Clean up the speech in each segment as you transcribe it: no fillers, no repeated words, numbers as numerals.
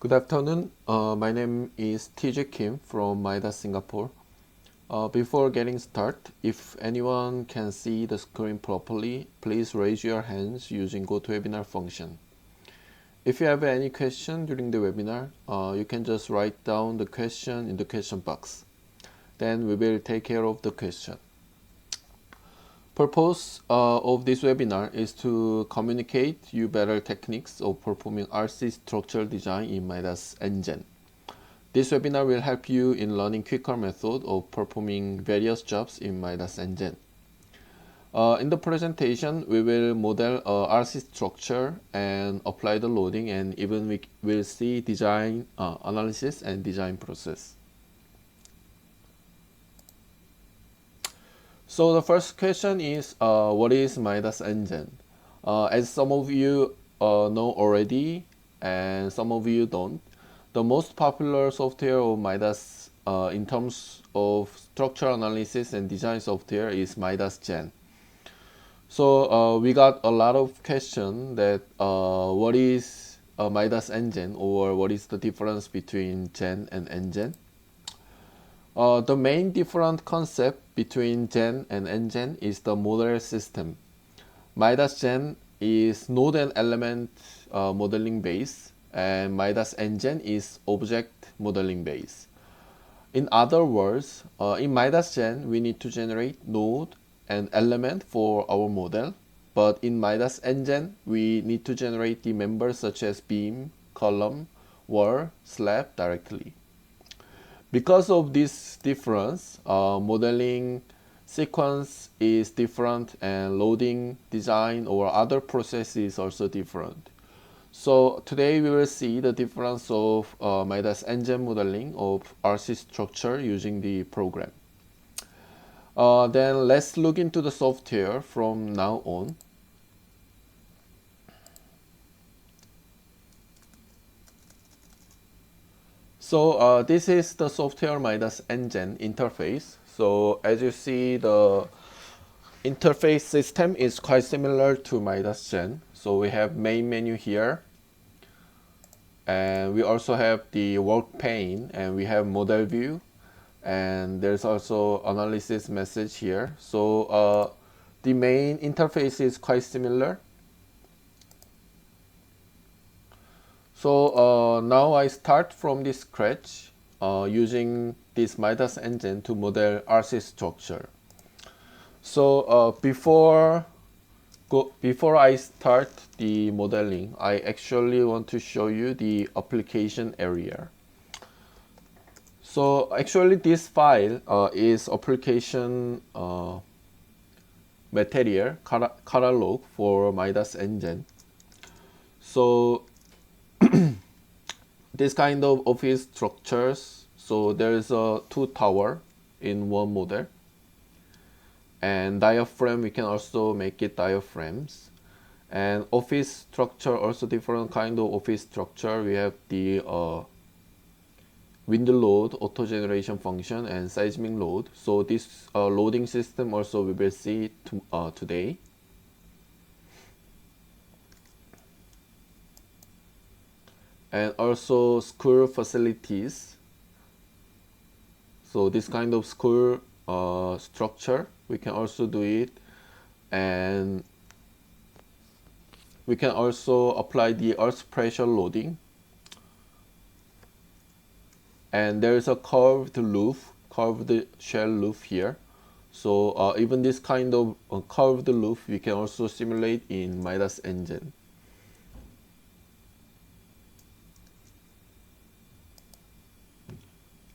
Good afternoon. My name is TJ Kim from Midas, Singapore. Before getting started, if anyone can see the screen properly, please raise your hands using GoToWebinar function. If you have any question during the webinar, you can just write down the question in the question box. Then we will take care of the question. Purpose of this webinar is to communicate you better techniques of performing RC structural design in Midas Engine. This webinar will help you in learning quicker method of performing various jobs in Midas Engine. In the presentation, we will model RC structure and apply the loading, and even we will see design analysis and design process. So the first question is, what is Midas Engine? As some of you know already, and some of you don't, the most popular software of Midas in terms of structural analysis and design software is Midas Gen. So we got a lot of questions that what is Midas Engine, or what is the difference between Gen and nGen? The main different concept between Gen and nGen is the model system. Midas Gen is node and element modeling base, and Midas Engine is object modeling base. In other words, in Midas Gen, we need to generate node and element for our model, but in Midas Engine, we need to generate the members such as beam, column, wall, slab directly. Because of this difference, modeling sequence is different, and loading, design, or other processes is also different. So today we will see the difference of Midas Engine modeling of RC structure using the program. Then let's look into the software from now on. So this is the software Midas Engine interface. So as you see, the interface system is quite similar to Midas Gen. So we have main menu here, and we also have the work pane, and we have model view, and there's also analysis message here. So the main interface is quite similar. So now I start from the scratch using this Midas Engine to model RC structure. So before I start the modeling, I actually want to show you the application area. So actually this file is application material catalog for Midas Engine. So this kind of office structures, so there is a two tower in one model, and diaphragm, we can also make it diaphragms. And office structure, also different kind of office structure. We have the window load, auto generation function, and seismic load. So this loading system also we will see today. And also school facilities. So this kind of school structure, we can also do it, and we can also apply the earth pressure loading. And there is a curved shell roof here. So even this kind of curved roof we can also simulate in Midas Engine.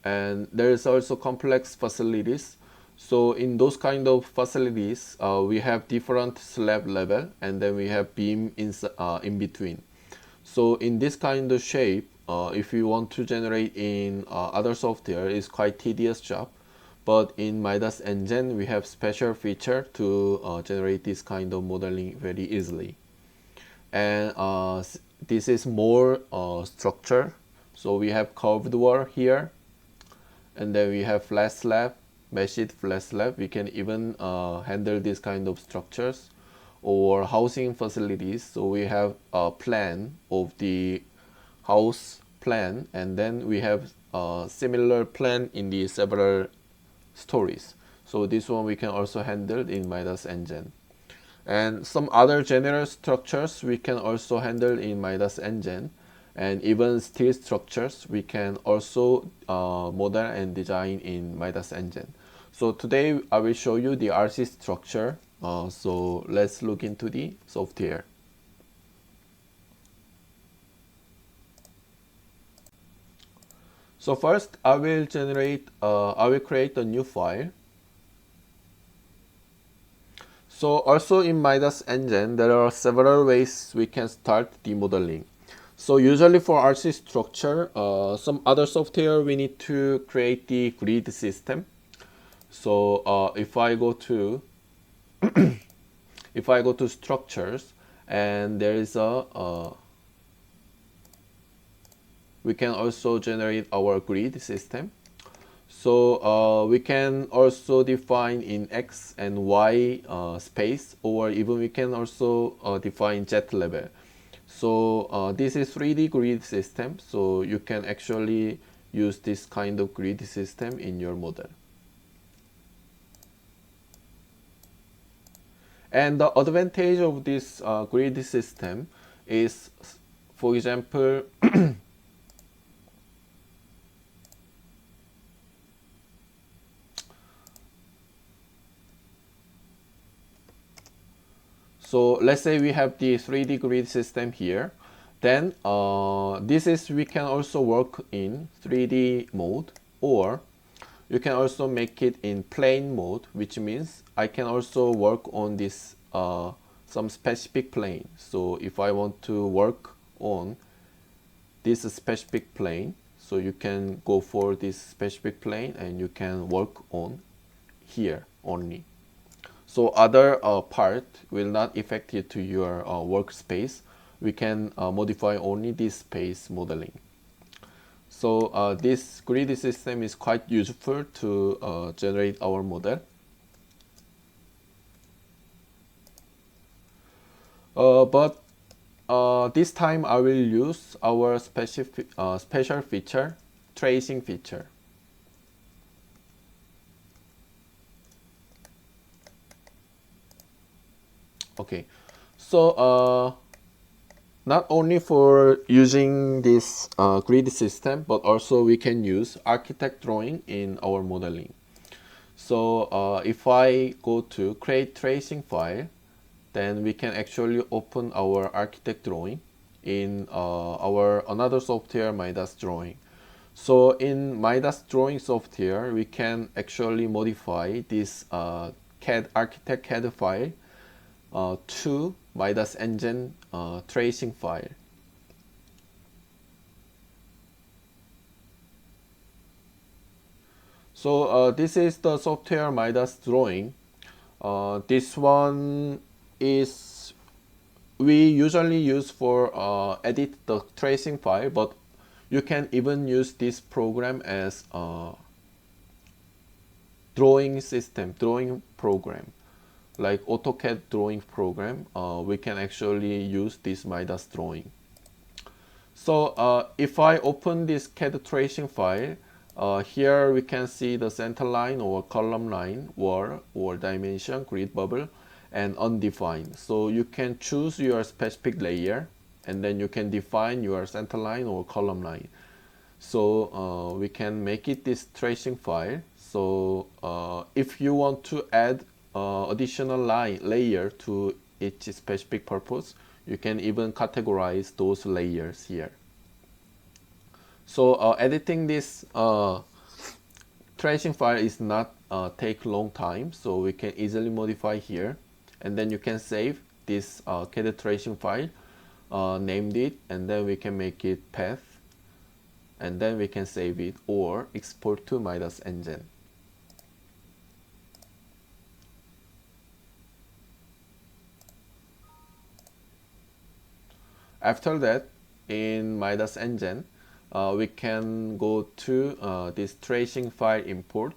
And there is also complex facilities. So in those kind of facilities, we have different slab level, and then we have beam in between. So in this kind of shape, if you want to generate in other software, it's quite tedious job. But in Midas Engine, we have special feature to generate this kind of modeling very easily. And this is more structure. So we have curved wall here, and then we have flat slab, meshed flat slab. We can even handle this kind of structures, or housing facilities. So we have a plan of the house plan, and then we have a similar plan in the several stories. So this one we can also handle in Midas Engine. And some other general structures we can also handle in Midas Engine, and even steel structures we can also model and design in Midas Engine. So today I will show you the RC structure. So let's look into the software. So first I will create a new file. So also in Midas Engine, there are several ways we can start the modeling. So usually for RC structure, some other software we need to create the grid system. So if I go to structures, and there is we can also generate our grid system. So we can also define in X and Y space, or even we can also define Z level. So this is 3D grid system, so you can actually use this kind of grid system in your model. And the advantage of this grid system is, for example, so let's say we have the 3D grid system here. Then we can also work in 3D mode, or you can also make it in plane mode, which means I can also work on this some specific plane. So if I want to work on this specific plane, so you can go for this specific plane and you can work on here only. So other part will not affect it to your workspace. We can modify only this space modeling. So this grid system is quite useful to generate our model. But this time I will use our special feature, tracing feature. Okay, so not only for using this grid system, but also we can use architect drawing in our modeling. So if I go to create tracing file, then we can actually open our architect drawing in our another software, Midas Drawing. So in Midas Drawing software, we can actually modify this architect CAD file to Midas Engine tracing file. So this is the software Midas Drawing. This one is we usually use for edit the tracing file, but you can even use this program as a drawing program. Like AutoCAD drawing program, we can actually use this Midas Drawing. So if I open this CAD tracing file, here we can see the center line or column line, wall or dimension, grid bubble, and undefined. So you can choose your specific layer, and then you can define your center line or column line. So we can make it this tracing file. So if you want to add additional layer to each specific purpose, you can even categorize those layers here. So editing this tracing file is not take long time, so we can easily modify here, and then you can save this CAD tracing file, named it, and then we can make it path, and then we can save it or export to Midas Engine. After that, in Midas Engine, we can go to this tracing file import.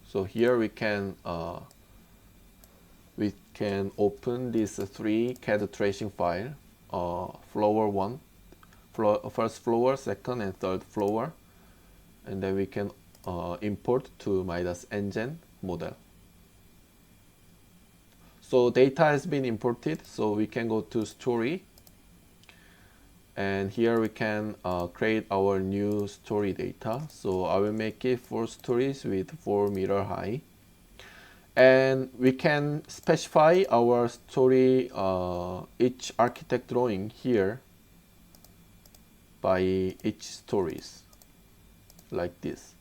So here we can open this 3 CAD tracing file, floor 1, first floor, second and third floor, and then we can import to Midas Engine model. So data has been imported, so we can go to story, and here we can create our new story data. So I will make it 4 stories with 4-meter high, and we can specify our story each architect drawing here by each stories like this.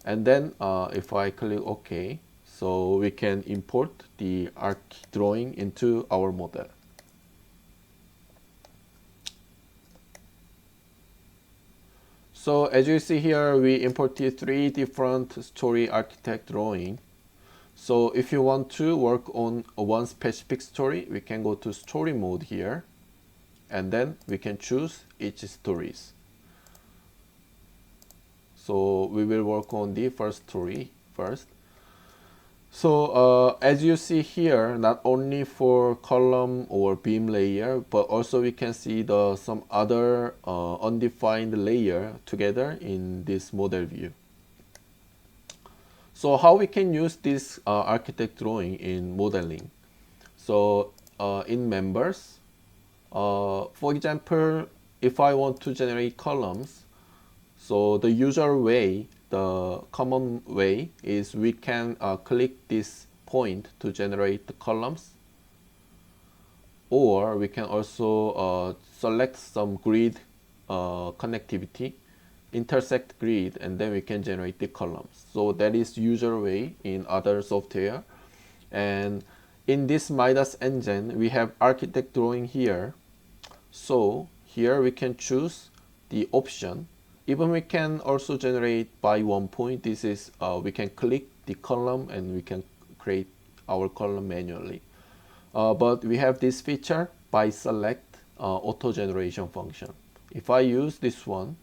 And then if I click OK, so we can import the arc drawing into our model. So as you see here, we imported 3 different story architect drawing. So if you want to work on one specific story, we can go to story mode here, and then we can choose each stories. So we will work on the first story first. So as you see here, not only for column or beam layer, but also we can see some other undefined layer together in this model view. So how we can use this architect drawing in modeling? So in members, for example, if I want to generate columns, so the usual way, the common way is we can click this point to generate the columns, or we can also select some grid connectivity, intersect grid, and then we can generate the columns. So that is usual way in other software. And in this Midas engine, we have architect drawing here. So here we can choose the option. Even we can also generate by one point. This is we can click the column and we can create our column manually. But we have this feature by select auto generation function. If I use this one,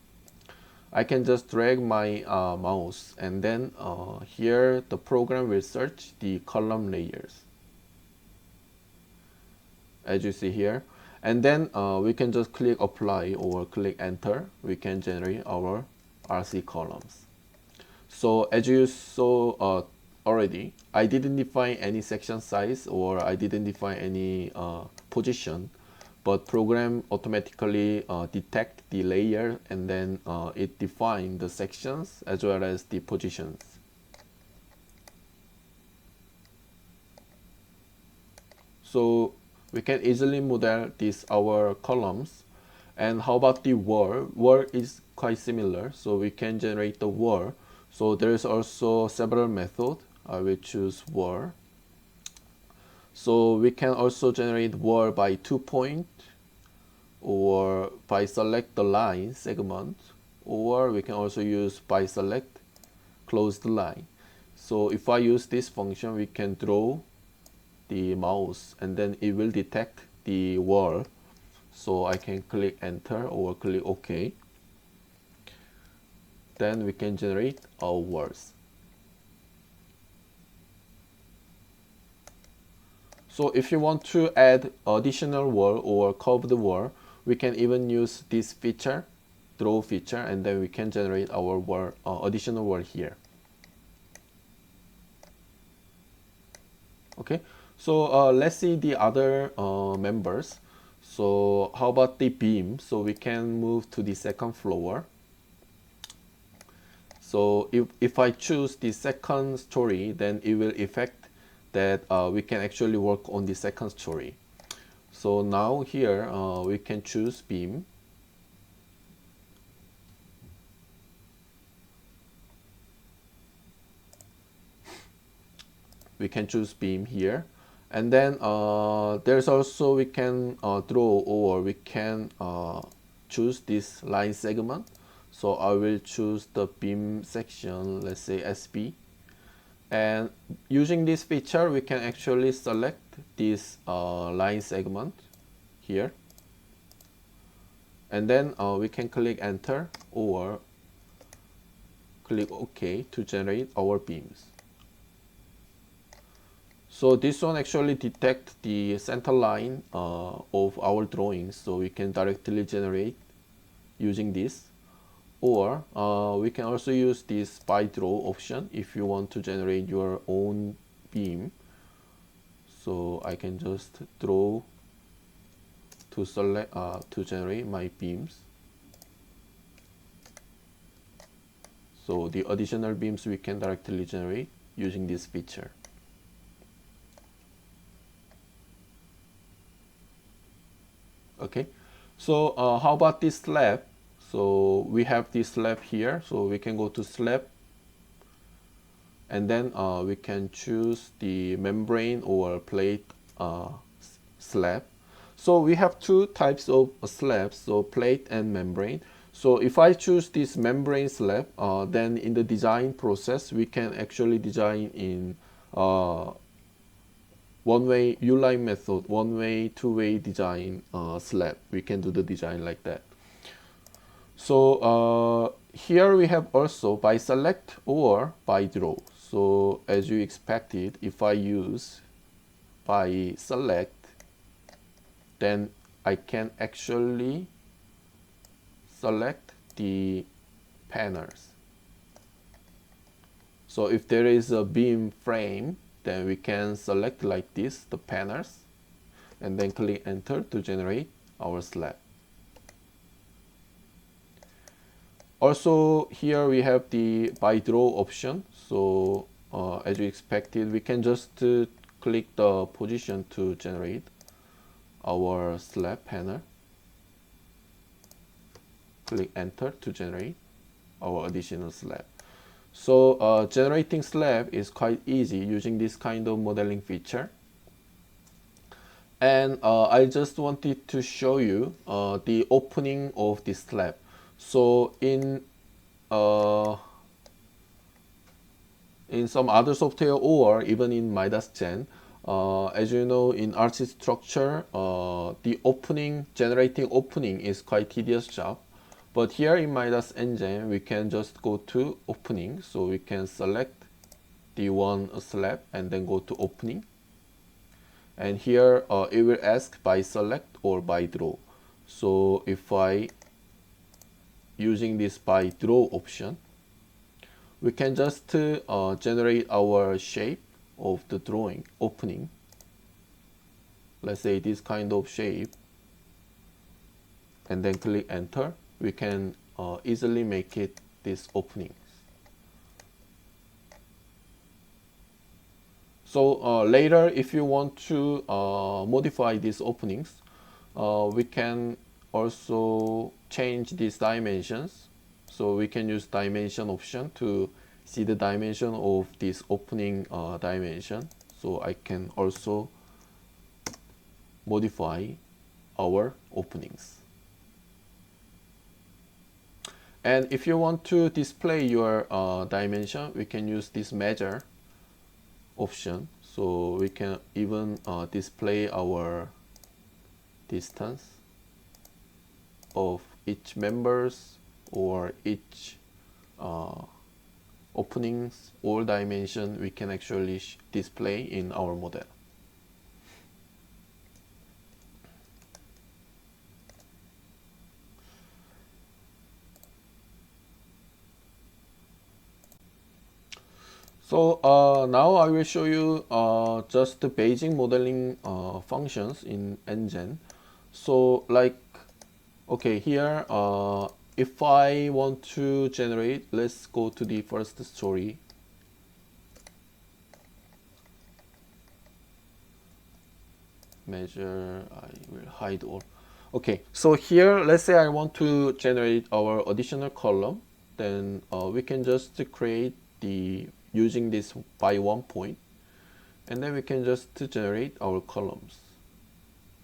I can just drag my mouse, and then here the program will search the column layers, as you see here. And then we can just click apply or click enter. We can generate our RC columns. So as you saw already, I didn't define any section size or I didn't define any position, but program automatically detect the layer, and then it define the sections as well as the positions. So we can easily model these our columns. And how about the wall? Wall is quite similar, so we can generate the wall. So there is also several methods. I will choose wall. So we can also generate wall by 2 point, or by select the line segment, or we can also use by select closed line. So if I use this function, we can draw the mouse and then it will detect the wall. So I can click enter or click OK. Then we can generate our walls. So if you want to add additional wall or curved wall, we can even use this feature, draw feature, and then we can generate our wall, additional wall here. Okay. So let's see the other members. So how about the beam? So we can move to the second floor. So if I choose the second story, then it will affect that we can actually work on the second story. So now here we can choose beam. We can choose beam here. And then there's also we can draw, or we can choose this line segment. So I will choose the beam section, let's say SB. And using this feature, we can actually select this line segment here. And then we can click enter or click OK to generate our beams. So this one actually detects the center line of our drawings, so we can directly generate using this, or we can also use this by draw option if you want to generate your own beam. So I can just draw to select to generate my beams. So the additional beams we can directly generate using this feature. Okay, so how about this slab? So we have this slab here, so we can go to slab, and then we can choose the membrane or plate slab. So we have two types of slabs, so plate and membrane. So if I choose this membrane slab, then in the design process we can actually design in one-way U-line method, one-way, two-way design slab. We can do the design like that. So here we have also by select or by draw. So as you expected, if I use by select, then I can actually select the panels. So if there is a beam frame, then we can select like this the panels, and then click enter to generate our slab. Also here we have the by draw option. So as you expected, we can just click the position to generate our slab panel. Click enter to generate our additional slab. So generating slab is quite easy using this kind of modeling feature. And I just wanted to show you the opening of this slab. So in some other software or even in Midas Gen, as you know, in RC structure, the opening, generating opening is quite tedious job. But here in Midas Engine, we can just go to opening. So we can select the one slab and then go to opening. And here it will ask by select or by draw. So if I using this by draw option, we can just generate our shape of the drawing opening. Let's say this kind of shape, and then click enter. We can easily make it this opening. So later, if you want to modify these openings, we can also change these dimensions. So we can use dimension option to see the dimension of this opening dimension. So I can also modify our openings. And if you want to display your dimension, we can use this measure option. So we can even display our distance of each members or each openings or dimension we can actually display in our model. So now I will show you just the basic modeling functions in nGen. So like, okay, here if I want to generate, let's go to the first story. Measure, I will hide all. Okay, so here let's say I want to generate our additional column, then we can just create the using this by one point, and then we can just generate our columns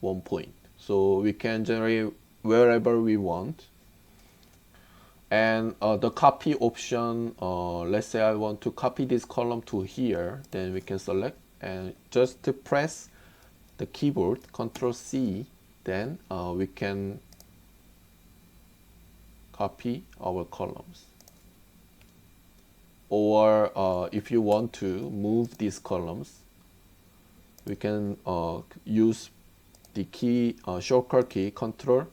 one point. So we can generate wherever we want. And the copy option, let's say I want to copy this column to here, then we can select and just to press the keyboard Ctrl C, then we can copy our columns. Or if you want to move these columns, we can use the key shortcut key Ctrl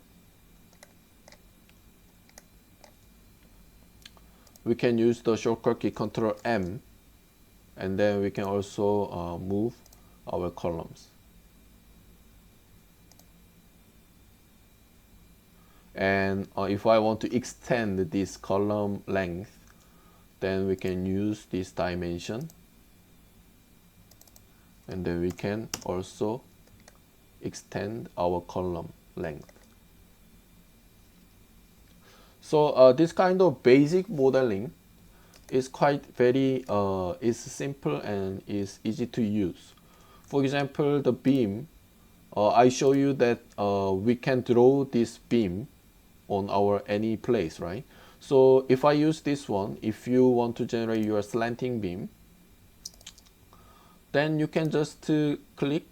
we can use the shortcut key Ctrl M, and then we can also move our columns. And if I want to extend this column length, then we can use this dimension, and then we can also extend our column length. So this kind of basic modeling is quite very is simple and is easy to use. For example, the beam, I show you that we can draw this beam on our any place, right? So if I use this one, if you want to generate your slanting beam, then you can just click.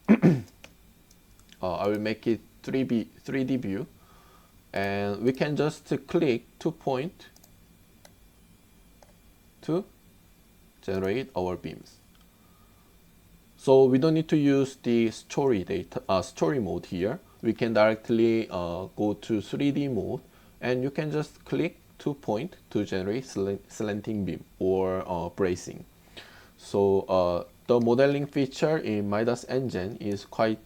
I will make it 3D view, and we can just click to point to generate our beams. So we don't need to use the story mode here. We can directly go to 3D mode, and you can just click to point to generate slanting beam or bracing. So the modeling feature in Midas Engine is quite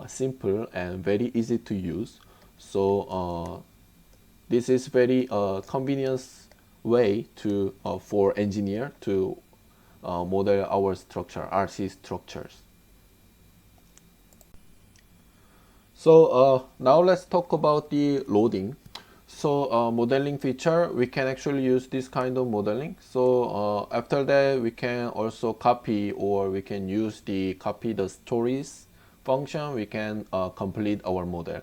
simple and very easy to use. So this is very convenient way to for engineer to model our structure, RC structures. So now let's talk about the loading. So modeling feature, we can actually use this kind of modeling. So after that, we can also copy, or we can use the copy the stories function. We can complete our model.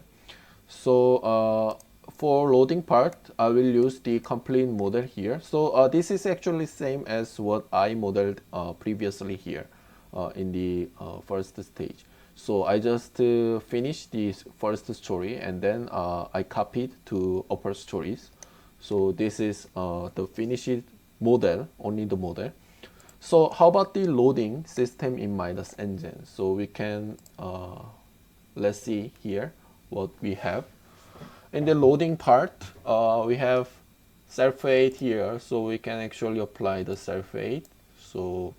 So for loading part, I will use the complete model here. So this is actually same as what I modeled previously here in the first stage. So I just finished this first story, and then I copied to upper stories. So this is the finished model, only the model. So how about the loading system in Midas Engine? So we can, let's see here what we have. In the loading part, we have self-weight here, so we can actually apply the self-weight. So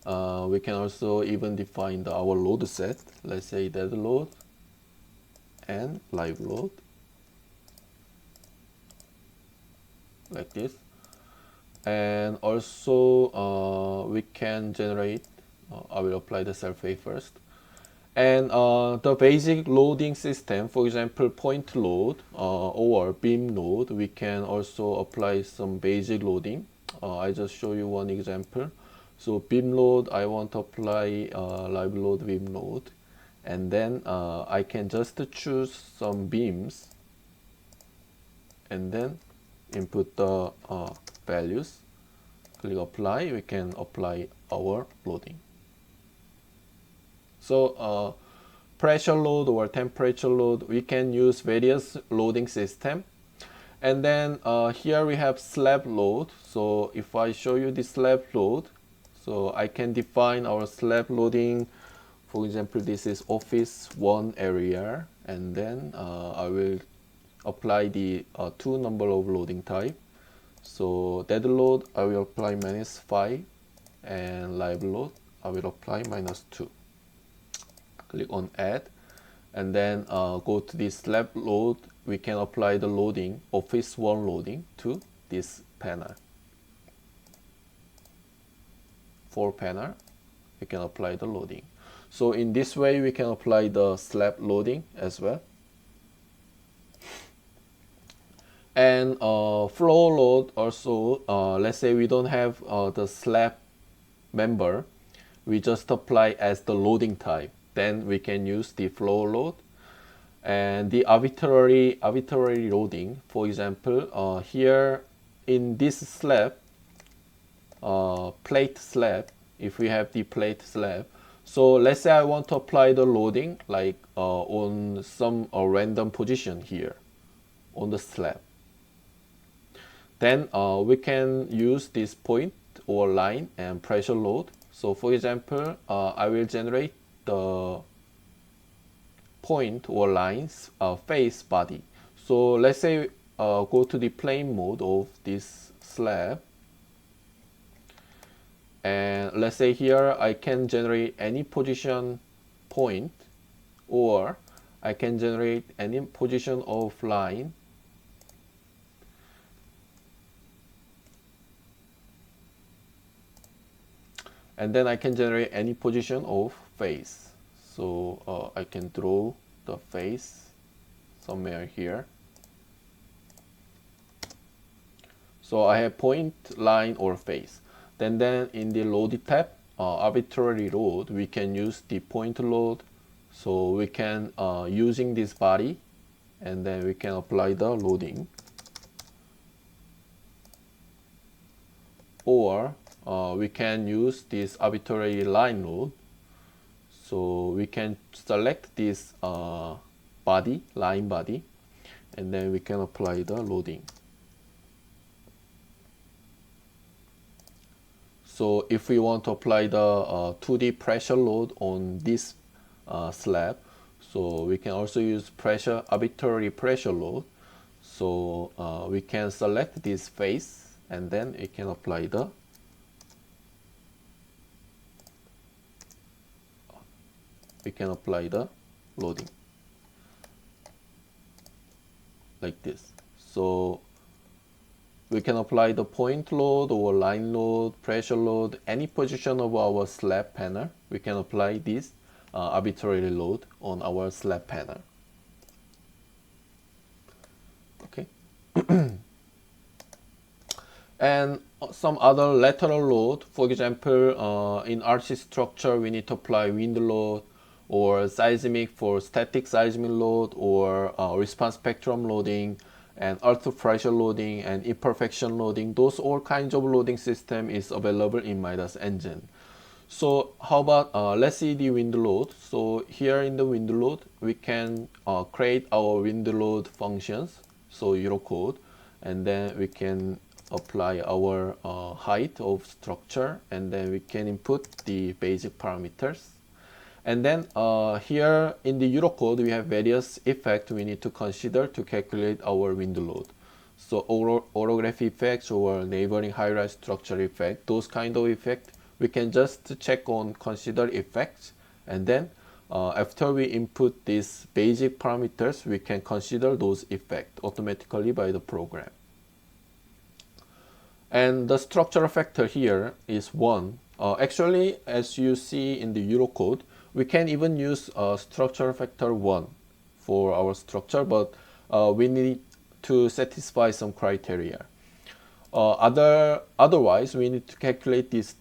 we can also even define our load set. Let's say dead load and live load, like this. And also we can generate, I will apply the self-weight first. And the basic loading system, for example, point load or beam load, we can also apply some basic loading. I just show you one example. So beam load, I want to apply live load beam load, and then I can just choose some beams, and then input the values, click apply, we can apply our loading. So pressure load or temperature load, we can use various loading system. And then here we have slab load. So if I show you the slab load, so I can define our slab loading. For example, this is office 1 area, and then I will apply the 2 number of loading type. So dead load, I will apply -5, and live load, I will apply -2. Click on add, and then go to this slab load. We can apply the loading, office 1 loading, to this panel. For panel, we can apply the loading. So in this way, we can apply the slab loading as well. And floor load also, let's say we don't have the slab member, we just apply as the loading type. Then we can use the floor load. And the arbitrary loading, for example, here in this slab, plate slab, if we have the plate slab, so let's say I want to apply the loading like on some random position here on the slab, then we can use this point or line and pressure load. So for example, I will generate the point or lines face body. So let's say go to the plane mode of this slab, and let's say here I can generate any position point, or I can generate any position of line, and then I can generate any position of face. So I can draw the face somewhere here. So I have point, line, or face. Then in the load tab, arbitrary load, we can use the point load. So we can using this body, and then we can apply the loading. Or we can use this arbitrary line load. So we can select this body, line body, and then we can apply the loading. So if we want to apply the 2D pressure load on this slab, so we can also use arbitrary pressure load. So we can select this face, and then we can apply the loading like this. So we can apply the point load or line load, pressure load, any position of our slab panel. We can apply this arbitrary load on our slab panel. Okay. And some other lateral load. For example, in RC structure, we need to apply wind load, or seismic for static seismic load, or response spectrum loading, and earth pressure loading, and imperfection loading. Those all kinds of loading system is available in Midas Engine. So how about let's see the wind load. So here in the wind load, we can create our wind load functions. So Eurocode, and then we can apply our height of structure, and then we can input the basic parameters. And then here in the Eurocode, we have various effects we need to consider to calculate our wind load. So orography effects or neighboring high-rise structure effect, those kind of effect, we can just check on consider effects, and then after we input these basic parameters, we can consider those effects automatically by the program. And the structural factor here is 1. Actually, as you see in the Eurocode, we can even use structural factor 1 for our structure, but we need to satisfy some criteria. Otherwise, we need to calculate this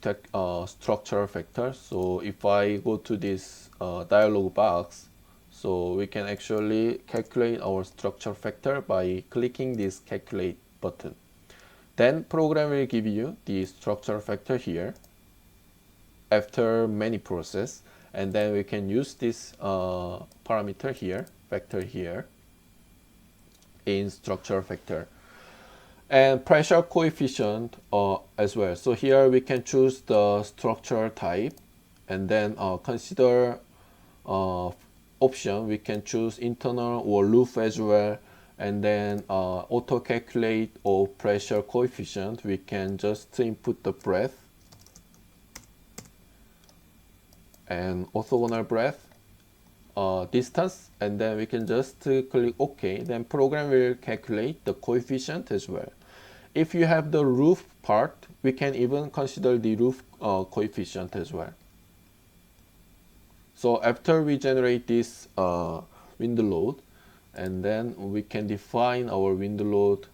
structural factor. So if I go to this dialog box, so we can actually calculate our structure factor by clicking this calculate button. Then program will give you the structure factor here after many process, and then we can use this parameter here, factor here, in structure factor. And pressure coefficient as well. So here we can choose the structure type, and then consider option. We can choose internal or roof as well, and then auto calculate or pressure coefficient. We can just input the breadth and orthogonal breadth, distance, and then we can just click OK. Then program will calculate the coefficient as well. If you have the roof part, we can even consider the roof coefficient as well. So after we generate this wind load, and then we can define our wind load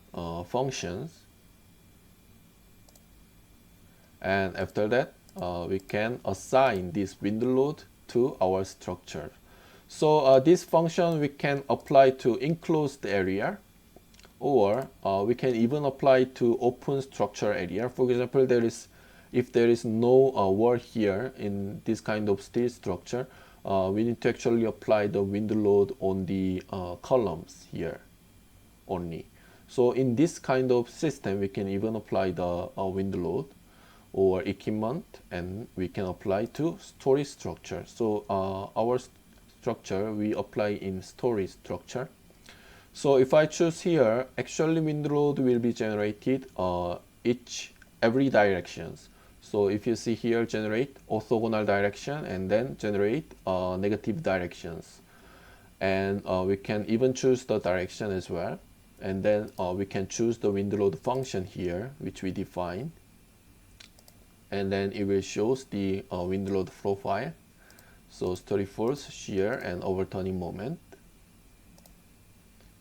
functions, and after that we can assign this wind load to our structure. So this function we can apply to enclosed area, or we can even apply to open structure area. For example, if there is no wall here in this kind of steel structure, we need to actually apply the wind load on the columns here only. So in this kind of system, we can even apply the wind load or equipment, and we can apply to story structure. So our structure we apply in story structure. So if I choose here, actually wind load will be generated every directions. So if you see here, generate orthogonal direction and then generate negative directions. And we can even choose the direction as well. And then we can choose the wind load function here, which we define. And then it will show the wind load profile. So steady force, shear, and overturning moment.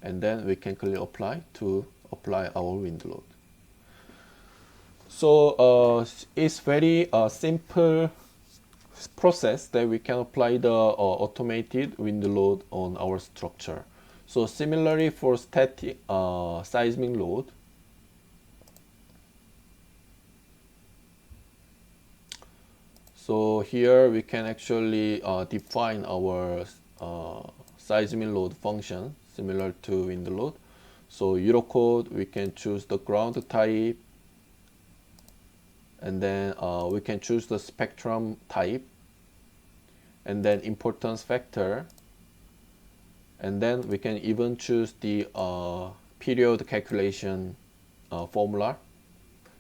And then we can clearly apply to apply our wind load. So it's very simple process that we can apply the automated wind load on our structure. So similarly for static seismic load, so here we can actually define our seismic load function similar to wind load. So Eurocode, we can choose the ground type, and then we can choose the spectrum type, and then importance factor, and then we can even choose the period calculation formula.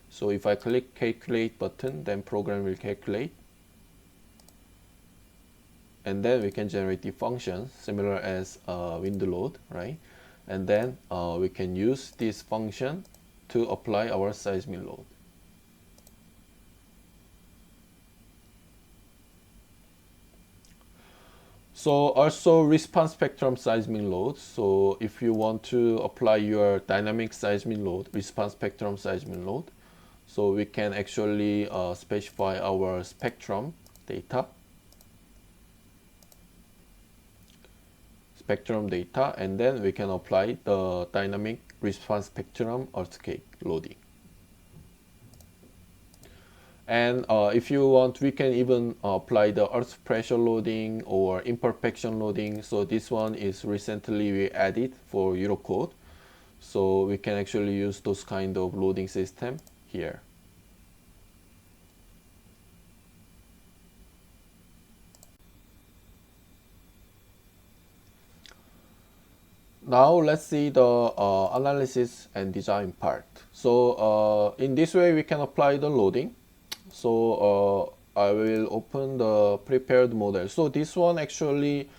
So if I click calculate button, then program will calculate, and then we can generate the function similar as wind load, right? And then we can use this function to apply our seismic load. So also response spectrum seismic load. So if you want to apply your dynamic seismic load, response spectrum seismic load, so we can actually specify our spectrum data, and then we can apply the dynamic response spectrum earthquake loading. And if you want, we can even apply the earth pressure loading or imperfection loading. So this one is recently we added for Eurocode. So we can actually use those kind of loading system here. Now let's see the analysis and design part. So in this way we can apply the loading. So I will open the prepared model. So this one actually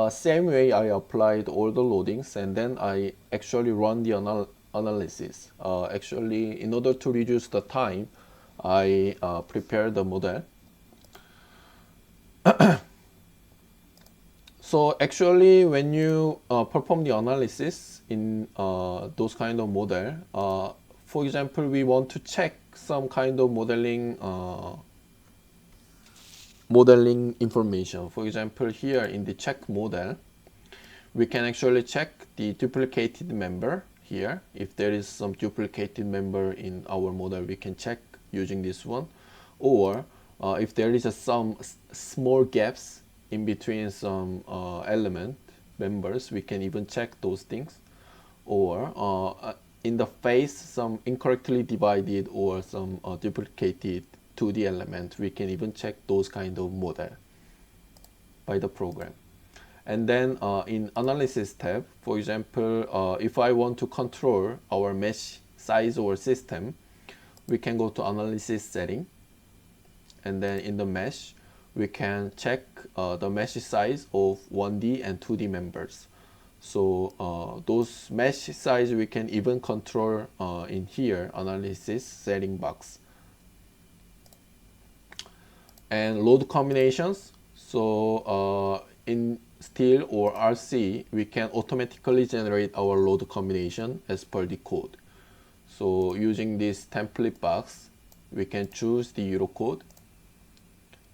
same way I applied all the loadings, and then I actually run the analysis. Actually, in order to reduce the time, I prepared the model. So actually, when you perform the analysis in those kind of model, for example, we want to check some kind of modeling information. For example, here in the check model, we can actually check the duplicated member here. If there is some duplicated member in our model, we can check using this one. Or if there is some small gaps in between some element members, we can even check those things. Or in the face, some incorrectly divided or some duplicated 2D element, we can even check those kind of model by the program. And then in analysis tab, for example, if I want to control our mesh size or system, we can go to analysis setting, and then in the mesh, we can check the mesh size of 1D and 2D members. So those mesh size we can even control in here, analysis setting box. And load combinations. So in steel or RC, we can automatically generate our load combination as per the code. So using this template box, we can choose the Eurocode,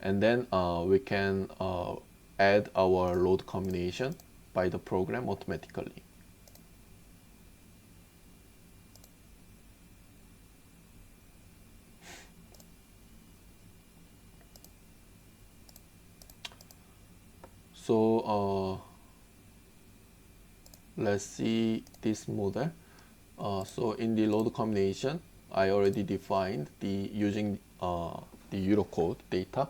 and then we can add our load combination by the program automatically. So let's see this model. So in the load combination, I already defined the using the Eurocode data.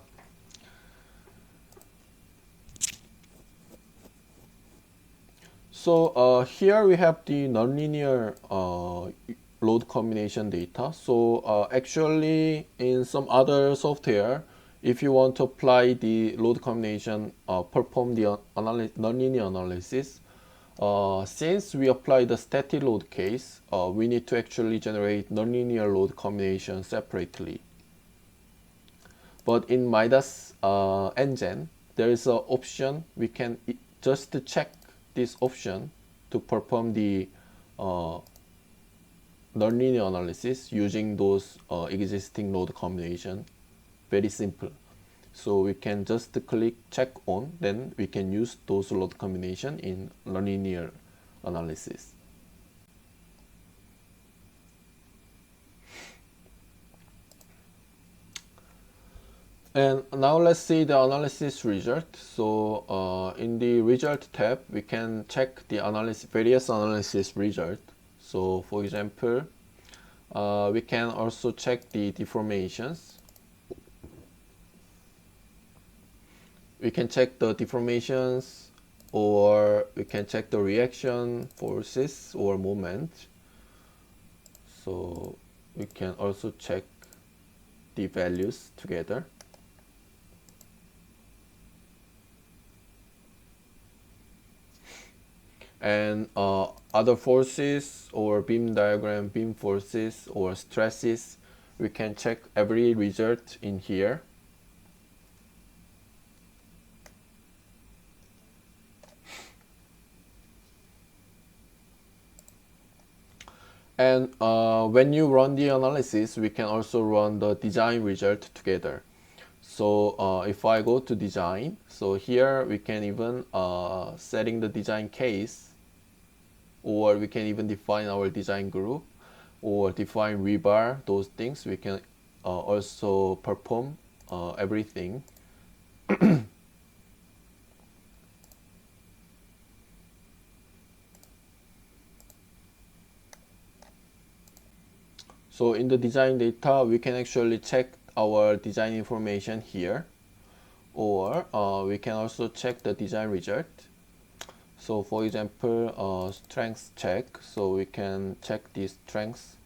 So here we have the nonlinear load combination data. So actually in some other software, if you want to apply the load combination, perform the nonlinear analysis, since we apply the static load case, we need to actually generate nonlinear load combination separately. But in Midas Engine, there is an option. We can just check this option to perform the nonlinear analysis using those existing load combination. Very simple. So we can just click check on, then we can use those load combination in nonlinear analysis. And now let's see the analysis result. So in the result tab, we can check the various analysis result. So for example, we can also check the deformations. We can check the deformations, or we can check the reaction forces or moment. So we can also check the values together. And other forces or beam diagram, beam forces or stresses, we can check every result in here. And when you run the analysis, we can also run the design result together. So if I go to design, so here we can even setting the design case, or we can even define our design group or define rebar, those things. We can also perform everything. So in the design data, we can actually check our design information here, or we can also check the design result. So for example, strength check. So we can check the strength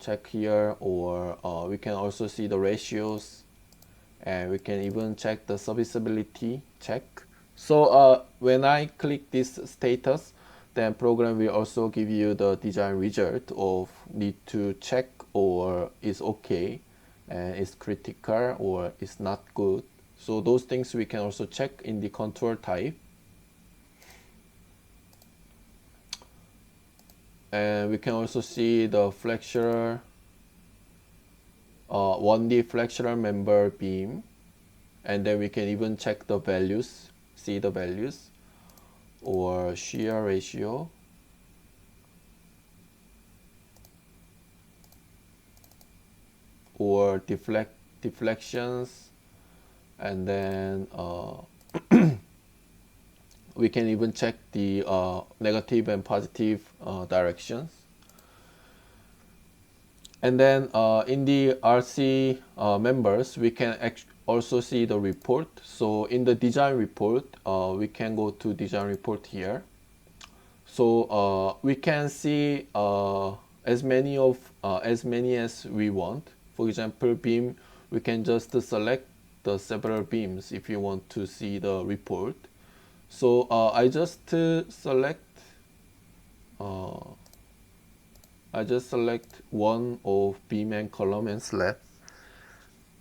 check here, or we can also see the ratios, and we can even check the serviceability check. So when I click this status, then program will also give you the design result of need to check or is okay, and is critical or is not good. So those things we can also check in the control type. And we can also see the flexural 1D flexural member beam, and then we can even check the values, see the values, or shear ratio, or deflections, and then we can even check the negative and positive directions. And then in the RC members, we can also see the report. So in the design report, we can go to design report here. So we can see as many as we want. For example, beam, we can just select the several beams if you want to see the report. So I just select one of beam and column and slab.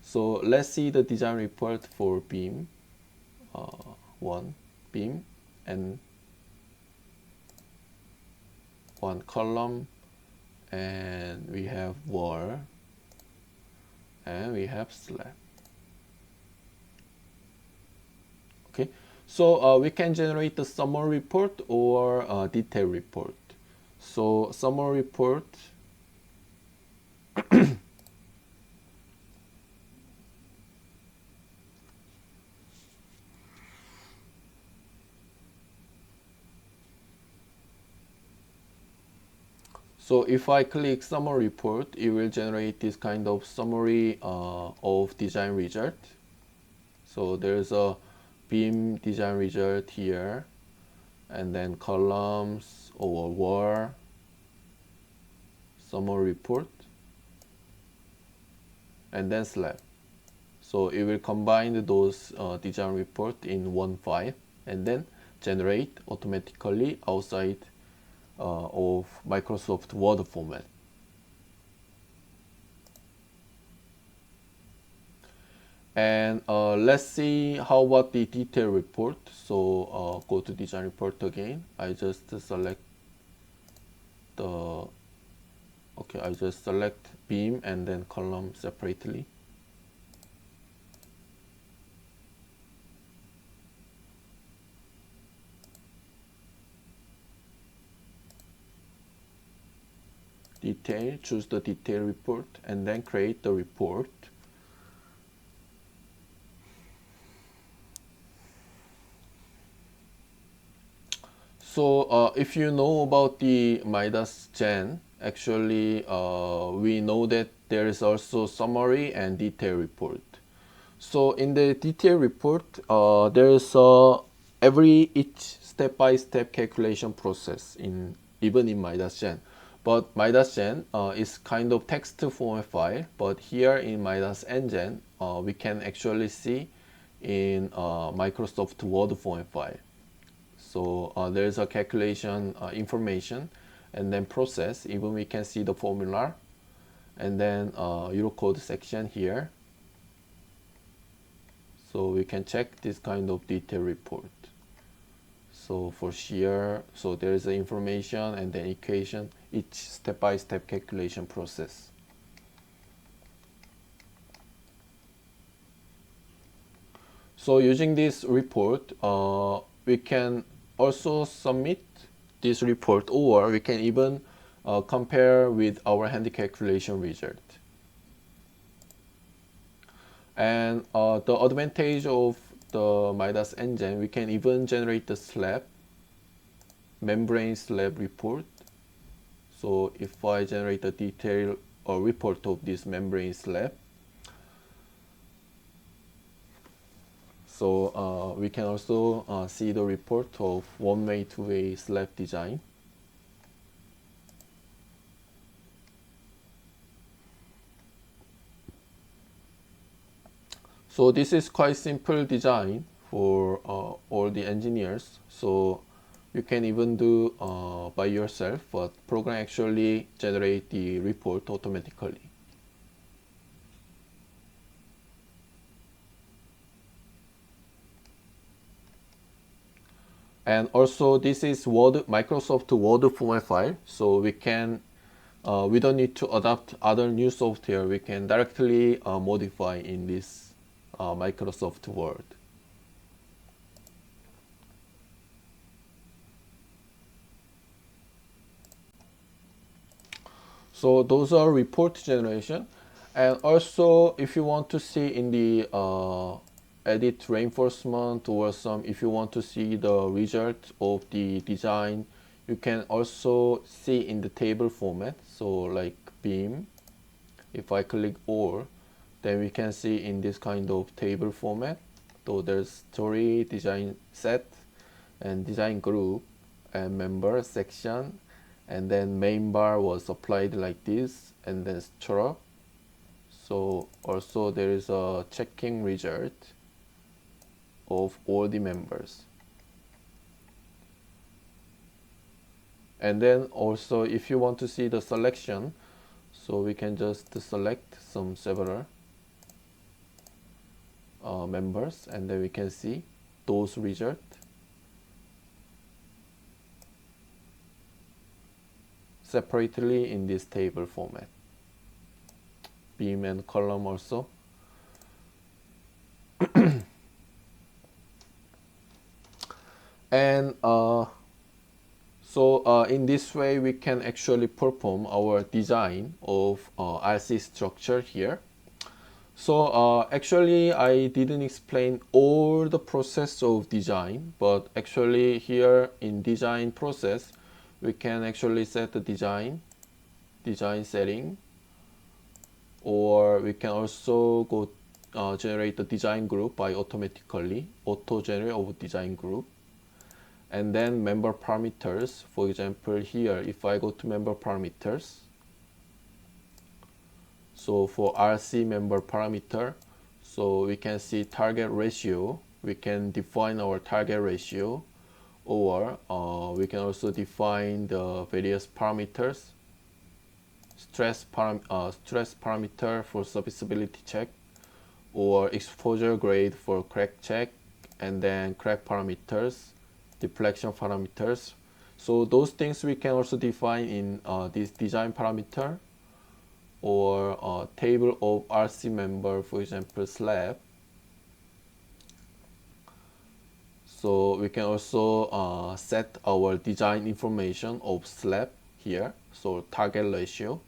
So let's see the design report for beam. One beam and one column, and we have wall, and we have slab. Okay, so we can generate the summary report or detail report. So summary report, so if I click summary report, it will generate this kind of summary of design result. So there's a beam design result here, and then columns over war, summary report, and then slab. So it will combine those design report in one file and then generate automatically outside of Microsoft Word format. And let's see how about the detail report. So go to design report again. I just select beam and then column separately. Detail, choose the detail report and then create the report. So if you know about the Midas Gen, actually we know that there is also summary and detail report. So in the detail report, there is each step-by-step calculation process even in Midas Gen. But Midas Gen is kind of text format file, but here in Midas Engine, we can actually see in Microsoft Word format file. So there's a calculation information and then process, even we can see the formula, and then Eurocode section here. So we can check this kind of detail report. So for shear, so there is the information and then equation, each step-by-step calculation process. So using this report, we can also submit this report, or we can even compare with our handy calculation result. And the advantage of the Midas Engine, we can even generate the slab, membrane slab report. So if I generate a detail or report of this membrane slab, so we can also see the report of one-way, two-way slab design. So this is quite simple design for all the engineers. So you can even do by yourself, but program actually generate the report automatically. And also this is Microsoft Word format file, so we don't need to adopt other new software. We can directly modify in this Microsoft Word. So those are report generation. And also if you want to see in the edit reinforcement, or if you want to see the result of the design, you can also see in the table format. So like beam, if I click all, then we can see in this kind of table format. So there's story, design set, and design group, and member section, and then main bar was applied like this, and then stroke. So also there is a checking result of all the members. And then also if you want to see the selection, so we can just select several members, and then we can see those results separately in this table format. Beam and column also. And so in this way we can actually perform our design of RC structure here. So actually I didn't explain all the process of design, but actually here in design process we can actually set the design setting, or we can also go generate the design group by automatically auto generate of design group. and then member parameters. For example, here, if I go to member parameters, so for RC member parameter, so we can see target ratio. We can define our target ratio, or we can also define the various parameters. Stress parameter for serviceability check, or exposure grade for crack check, and then crack parameters, deflection parameters. So those things we can also define in this design parameter, or table of RC member, for example, slab. So we can also set our design information of slab here, so target ratio.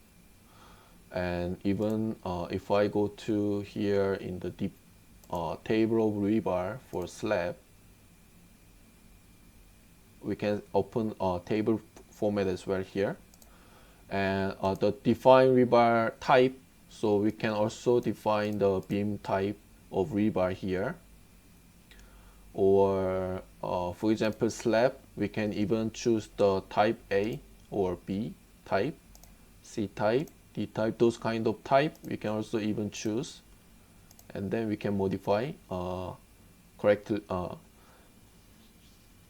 And even if I go to here in the deep table of rebar for slab, we can open a table format as well here. And the define rebar type, so we can also define the beam type of rebar here. Or for example, slab, we can even choose the type A or B type, C type, D type, those kind of type we can also even choose, and then we can modify correctly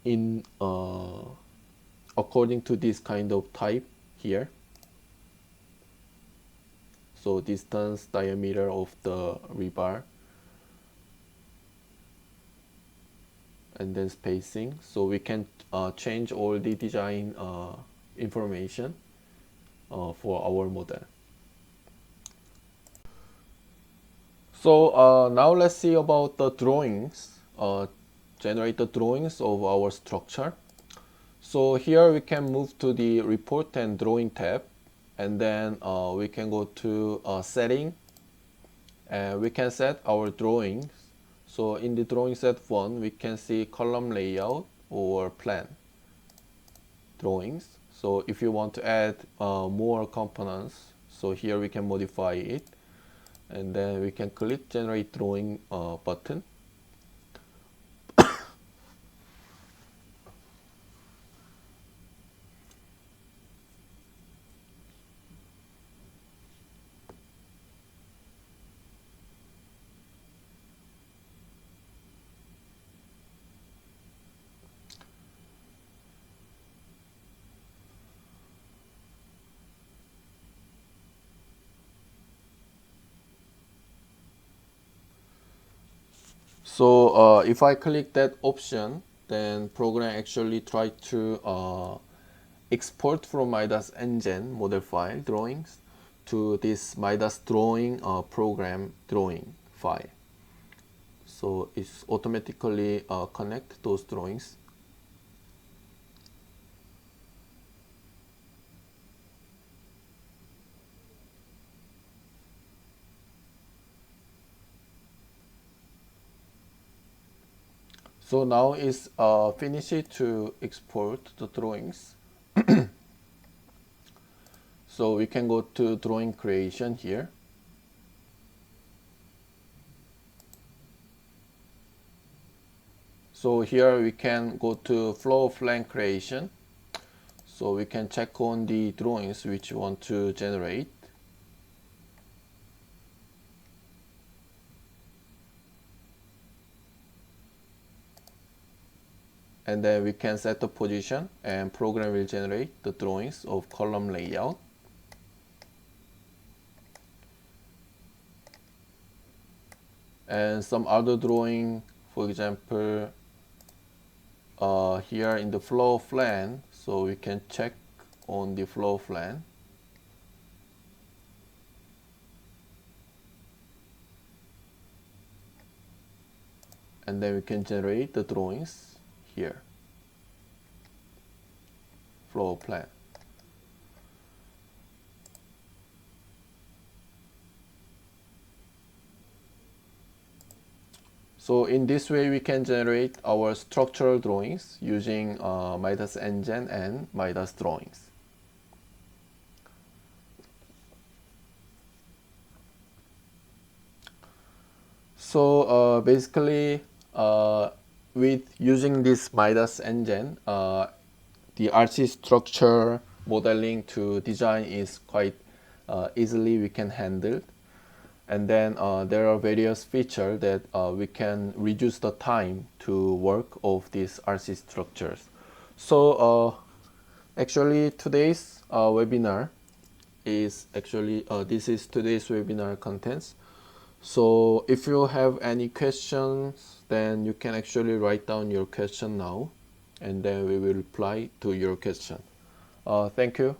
in according to this kind of type here. So distance, diameter of the rebar, and then spacing. So we can change all the design information for our model. So now let's see about the drawings, generate the drawings of our structure. So here we can move to the report and drawing tab, and then we can go to setting, and we can set our drawings. So in the drawing set 1, we can see column layout or plan drawings. So if you want to add more components, so here we can modify it, and then we can click generate drawing button. So if I click that option, then program actually try to export from Midas Engine model file drawings to this Midas drawing program drawing file. So it's automatically connect those drawings. So now it's finished to export the drawings. So we can go to drawing creation here. So here we can go to floor plan creation. So we can check on the drawings which you want to generate. And then we can set the position, and program will generate the drawings of column layout. And some other drawing, for example, here in the floor plan, so we can check on the floor plan. And then we can generate the drawings here, floor plan. So in this way we can generate our structural drawings using Midas Engine and Midas drawings. So basically with using this Midas Engine, the RC structure modeling to design is quite easily we can handle. And then there are various features that we can reduce the time to work of these RC structures. So actually today's webinar is actually this is today's webinar contents. So if you have any questions, then you can actually write down your question now, and then we will reply to your question. Thank you.